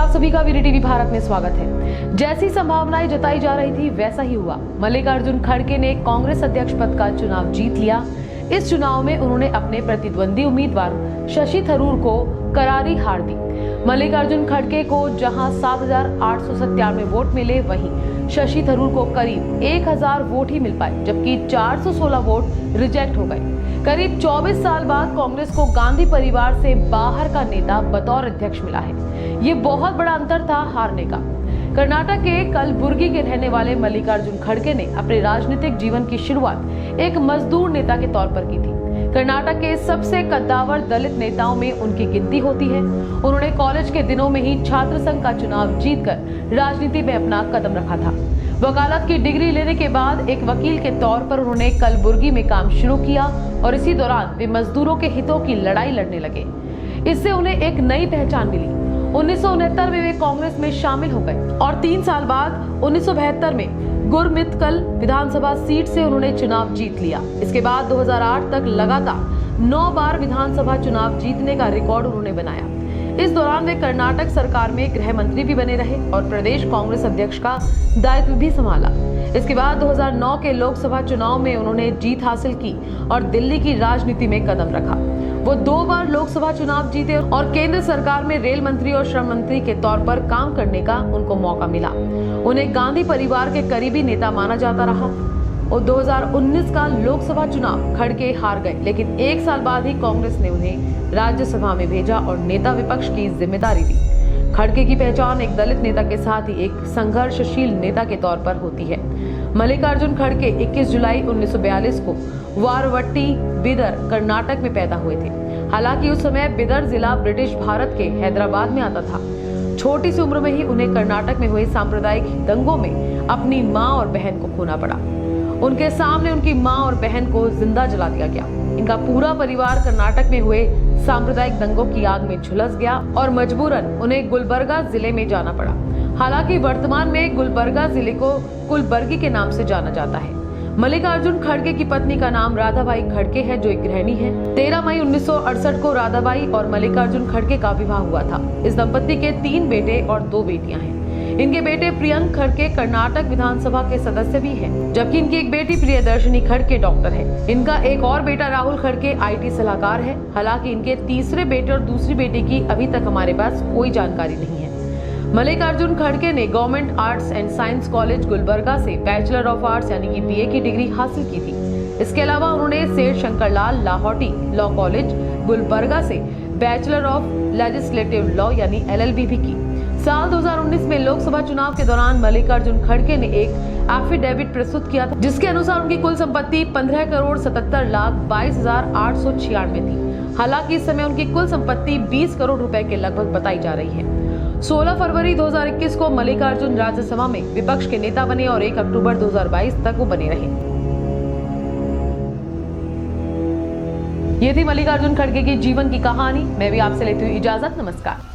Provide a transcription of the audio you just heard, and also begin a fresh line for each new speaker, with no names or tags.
आप सभी का वीटीवी भारत में स्वागत है। जैसी संभावनाएं जताई जा रही थी वैसा ही हुआ। मल्लिकार्जुन खड़गे ने कांग्रेस अध्यक्ष पद का चुनाव जीत लिया। इस चुनाव में उन्होंने अपने प्रतिद्वंदी उम्मीदवार शशि थरूर को करारी हार दी। मल्लिकार्जुन खड़गे को जहां 7,897 वोट मिले, वहीं शशि थरूर को करीब 1,000 वोट ही मिल पाए, जबकि 416 वोट रिजेक्ट हो गए। करीब 24 साल बाद कांग्रेस को गांधी परिवार से बाहर का नेता बतौर अध्यक्ष मिला है। ये बहुत बड़ा अंतर था हारने का। कर्नाटक के कलबुर्गी के रहने वाले मल्लिकार्जुन खड़गे ने अपने राजनीतिक जीवन की शुरुआत एक मजदूर नेता के तौर पर की थी। कर्नाटक के सबसे कद्दावर दलित नेताओं में उनकी गिनती होती है। उन्होंने कॉलेज के दिनों में ही छात्र संघ का चुनाव जीतकर राजनीति में अपना कदम रखा था। वकालत की डिग्री लेने के बाद एक वकील के तौर पर उन्होंने कलबुर्गी में काम शुरू किया और इसी दौरान वे मजदूरों के हितों की लड़ाई लड़ने लगे। इससे उन्हें एक नई पहचान मिली। 1969 में वे कांग्रेस में शामिल हो गए और 3 साल बाद 1972 में गुरमितकल विधानसभा सीट से उन्होंने चुनाव जीत लिया। इसके बाद 2008 तक लगातार 9 बार विधानसभा चुनाव जीतने का रिकॉर्ड उन्होंने बनाया। इस दौरान वे कर्नाटक सरकार में गृह मंत्री भी बने रहे और प्रदेश कांग्रेस अध्यक्ष का दायित्व भी संभाला। इसके बाद 2009 के लोकसभा चुनाव में उन्होंने जीत हासिल की और दिल्ली की राजनीति में कदम रखा। वो 2 बार लोकसभा चुनाव जीते और केंद्र सरकार में रेल मंत्री और श्रम मंत्री के तौर पर काम करने का उनको मौका मिला। उन्हें गांधी परिवार के करीबी नेता माना जाता रहा और 2019 का लोकसभा चुनाव खड़गे हार गए, लेकिन 1 साल बाद ही कांग्रेस ने उन्हें राज्यसभा में भेजा और नेता विपक्ष की जिम्मेदारी दी। खड़गे की पहचान एक दलित नेता के साथ ही एक संघर्षशील नेता के तौर पर होती है। मल्लिकार्जुन खड़गे 21 जुलाई 1942 को वारवट्टी, बिदर, कर्नाटक में पैदा हुए थे। हालांकि उस समय बिदर जिला ब्रिटिश भारत के हैदराबाद में आता था। छोटी सी उम्र में ही उन्हें कर्नाटक में हुए सांप्रदायिक दंगों में अपनी मां और बहन को खोना पड़ा। उनके सामने उनकी मां और बहन को जिंदा जला दिया गया। इनका पूरा परिवार कर्नाटक में हुए सांप्रदायिक दंगों की आग में झुलस गया और मजबूरन उन्हें गुलबर्गा जिले में जाना पड़ा। हालांकि वर्तमान में गुलबर्गा जिले को कुलबर्गी के नाम से जाना जाता है। मल्लिकार्जुन खड़गे की पत्नी का नाम राधाबाई खड़गे है, जो एक गृहिणी है। 13 मई 1968 को राधाबाई और मल्लिकार्जुन खड़गे का विवाह हुआ था। इस दंपति के 3 बेटे और 2 बेटियां हैं। इनके बेटे प्रियंक खड़गे कर्नाटक विधानसभा के सदस्य भी हैं, जबकि इनकी एक बेटी प्रियदर्शनी खड़गे डॉक्टर है। इनका एक और बेटा राहुल खड़गे IT सलाहकार है। हालांकि इनके तीसरे बेटे और दूसरी बेटी की अभी तक हमारे पास कोई जानकारी नहीं है। मल्लिकार्जुन खड़गे ने government arts and science college Gulbarga से बैचलर ऑफ आर्ट्स यानी कि BA की डिग्री हासिल की थी। इसके अलावा उन्होंने सेठ शंकरलाल लाहौटी लॉ कॉलेज गुलबर्गा से बैचलर ऑफ लेजिस्लेटिव लॉ यानी LLB भी की। साल 2019 में लोकसभा चुनाव के दौरान मल्लिकार्जुन खड़गे ने एक एफिडेविट प्रस्तुत किया था, जिसके अनुसार उनकी कुल संपत्ति 15,77,22,896 थी। हालांकि इस समय उनकी कुल संपत्ति 20 करोड़ रुपए के लगभग बताई जा रही है। 16 फरवरी 2021 को मल्लिकार्जुन राज्यसभा में विपक्ष के नेता बने और 1 अक्टूबर 2022 तक वो बने रहे। ये थी मल्लिकार्जुन खड़गे की जीवन की कहानी। मैं भी आपसे लेती हूँ इजाजत। नमस्कार।